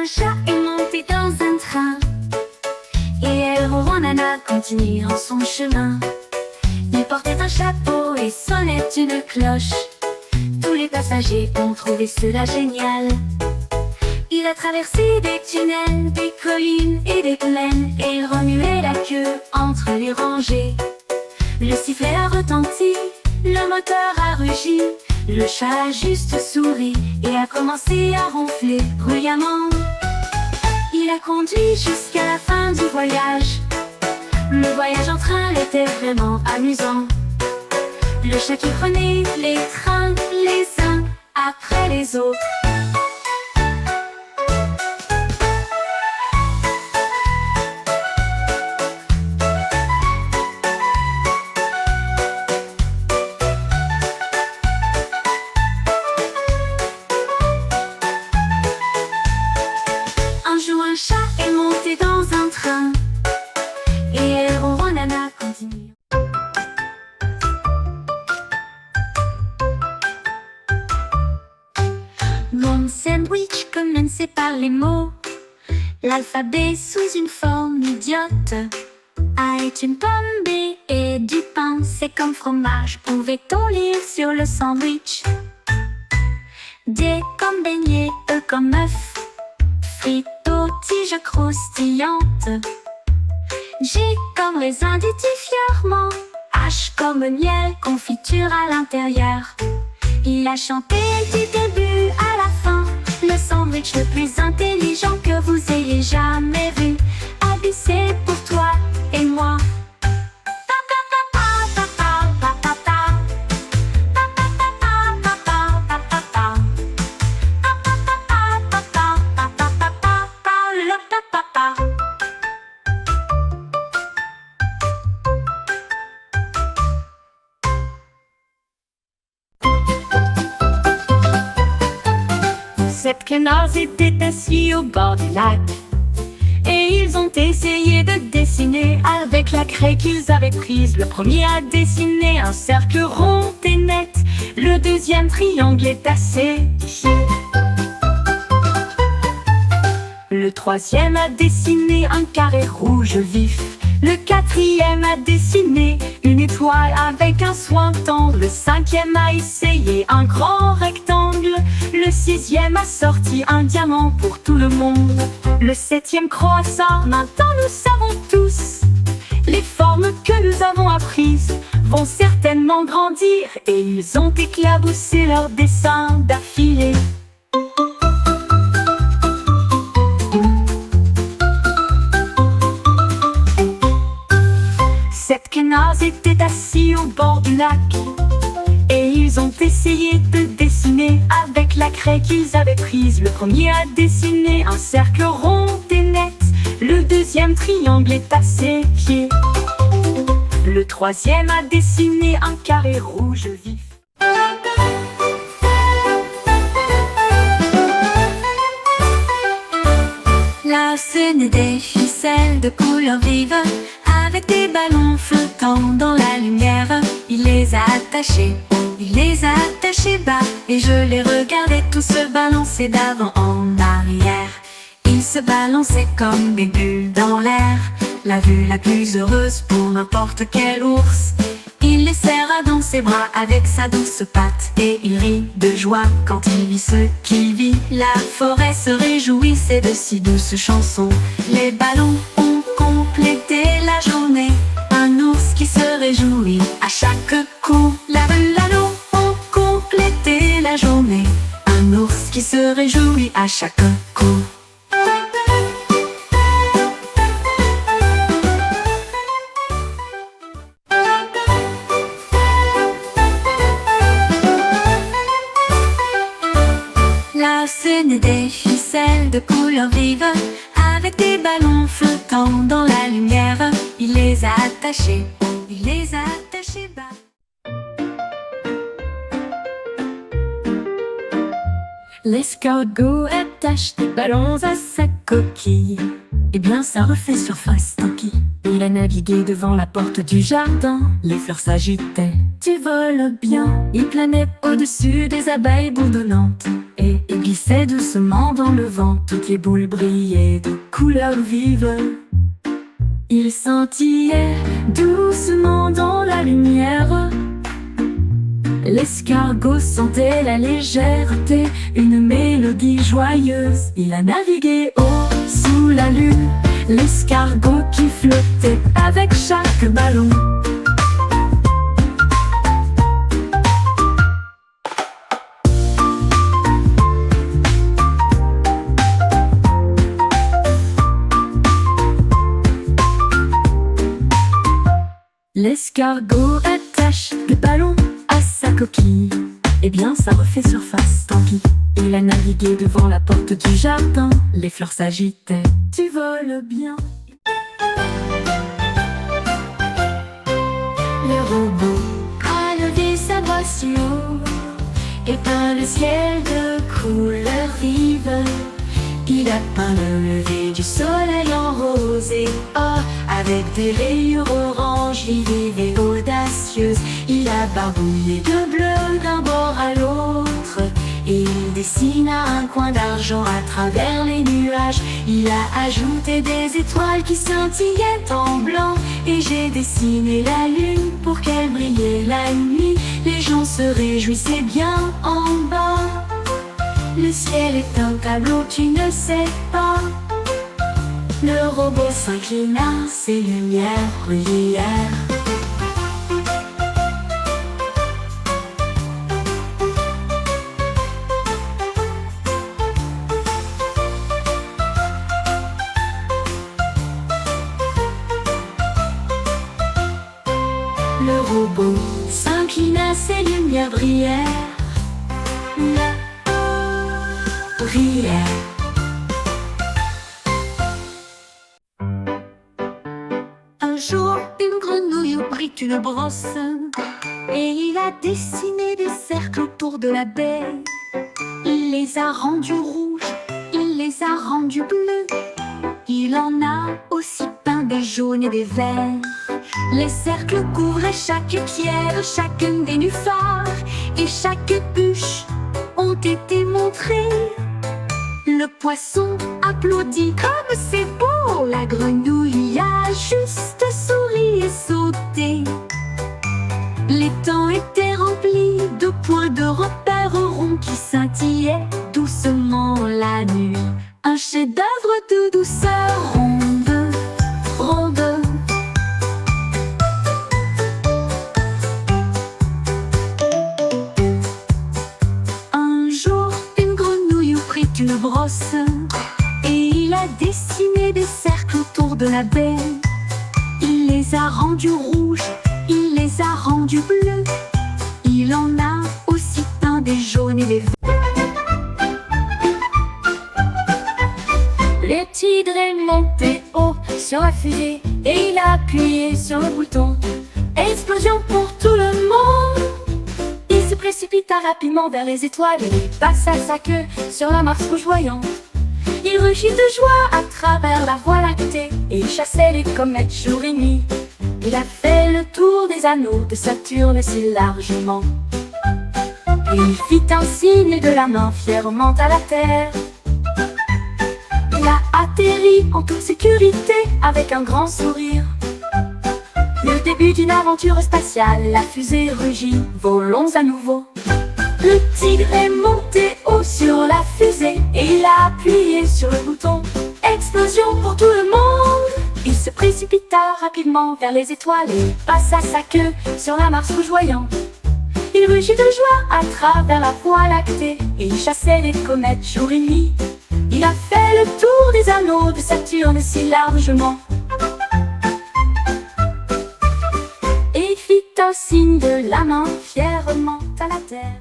chat est monté dans un train et Héros Nana continuant son chemin. Il portait un chapeau et sonnait une cloche. Tous les passagers ont trouvé cela génial. Il a traversé des tunnels, des collines et des plaines, et il remuait la queue entre les rangées. Le sifflet a retenti, le moteur a rugi. Le chat a juste souri et a commencé à ronfler bruyamment. Il a conduit jusqu'à la fin du voyage. Le voyage en train était vraiment amusant. Le chat qui prenait les trains les uns après les autres. Un jour un chat est monté dans un train et Héros Nana continue. Mon sandwich commençait par les mots. L'alphabet sous une forme idiote. A est une pomme, B et du pain, c'est comme fromage, pouvait-on lire sur le sandwich. D comme beignet, E comme œuf, frites aux tiges croustillantes. G comme raisin dit fièrement, H comme miel, confiture à l'intérieur. Il a chanté du début à la fin, le sandwich le plus intelligent que vous ayez jamais vu. A, B, C pour toi et moi. Sept canards étaient assis au bord du lac et ils ont essayé de dessiner avec la craie qu'ils avaient prise. Le premier a dessiné un cercle rond et net, le deuxième triangle est assez difficile. Le troisième a dessiné un carré rouge vif. Le quatrième a dessiné une étoile avec un soin tendre. Le cinquième a essayé un grand rectangle. Le sixième a sorti un diamant pour tout le monde. Le septième croissant, maintenant nous savons tous. Les formes que nous avons apprises vont certainement grandir et ils ont éclaboussé leurs dessins d'affilée. Sept canards étaient assis au bord du lac et ils ont essayé de dessiner avec la craie qu'ils avaient prise. Le premier a dessiné un cercle rond et net, le deuxième triangle est à ses pieds. Le troisième a dessiné un carré rouge vif. Là, ce n'est des ficelles de couleurs vives avec des ballons flottant dans la lumière. Il les a attachés haut, il les a attachés bas, et je les regardais tous se balancer d'avant en arrière. Ils se balançaient comme des bulles dans l'air, la vue la plus heureuse pour n'importe quel ours. Il les serra dans ses bras avec sa douce patte, et il rit de joie quand il vit ce qu'il vit. La forêt se réjouissait de si douces chansons. Les ballons ont complété la journée, un ours qui se réjouit à chaque coup. La ballon ont complété la journée, un ours qui se réjouit à chaque coup. Là, ce n'est des ficelles de couleurs vives avec des ballons flottant dans la lumière. Il les a attachés haut, il les a attachés bas. Les scouts go attachent des ballons à sa coquille. Eh bien ça refait surface tanky. Il a navigué devant la porte du jardin. Les fleurs s'agitaient, tu voles bien. Il planait au-dessus des abeilles bourdonnantes et il glissait glissait doucement dans le vent, toutes les boules brillaient de couleurs vives. Il scintillait doucement dans la lumière. L'escargot sentait la légèreté, une mélodie joyeuse. Il a navigué haut sous la lune, l'escargot qui flottait avec chaque ballon. L'escargot attache le ballon à sa coquille. Eh bien ça refait surface, tant pis. Il a navigué devant la porte du jardin. Les fleurs s'agitaient, tu voles bien. Le robot a levé sa voix si haut et peint le ciel de couleurs vives. Il a peint le lever du soleil en rose et or, avec des rayures orange vives et audacieuses. Il a barbouillé de bleu d'un bord à l'autre et il dessina un coin d'argent à travers les nuages. Il a ajouté des étoiles qui scintillaient en blanc et j'ai dessiné la lune pour qu'elle brillait la nuit. Les gens se réjouissaient bien en bas. Le ciel est un tableau, tu ne sais pas. Le robot s'inclina, ses lumières brillèrent. Le robot s'inclina, ses lumières brillèrent. Un jour, une grenouille prit une brosse et il a dessiné des cercles autour de la baie. Il les a rendus rouges, il les a rendus bleus. Il en a aussi peint des jaunes et des verts. Les cercles couvraient chaque pierre, chacun des nénuphars, et chaque bûche ont été montrées. Le poisson applaudit comme c'est beau. La grenouille a juste souri et sauté. Les temps étaient remplis de points de repère ronds qui scintillaient doucement la nuit. Un chef-d'œuvre de douceur ronde, ronde. Un jour, une grenouille prit une brosse et il a dessiné des cercles autour de la baie. Il les a rendus rouges, il les a rendus bleus. Il en a aussi peint des jaunes et des verts. Le tigre est monté haut sur la fusée et il a appuyé sur le bouton. Explosion pour tout le monde. Il se précipita rapidement vers les étoiles et passa sa queue sur la Mars rougeoyante. Il rugit de joie à travers la voie lactée et il chassait les comètes jour et nuit. Il a fait le tour des anneaux de Saturne si largement. Et il fit un signe de la main fièrement à la terre. Il a atterri en toute sécurité avec un grand sourire. Le début d'une aventure spatiale, la fusée rugit, volons à nouveau. Le tigre est monté haut sur la fusée et il a appuyé sur le bouton. Explosion pour tout le monde. Il se précipita rapidement vers les étoiles et passa sa queue sur la Mars rougeoyante. Il rugit de joie à travers la voie lactée et il chassait les comètes jour et nuit. Il a fait le tour des anneaux de Saturne si largement. Et il fit un signe de la main fièrement à la terre.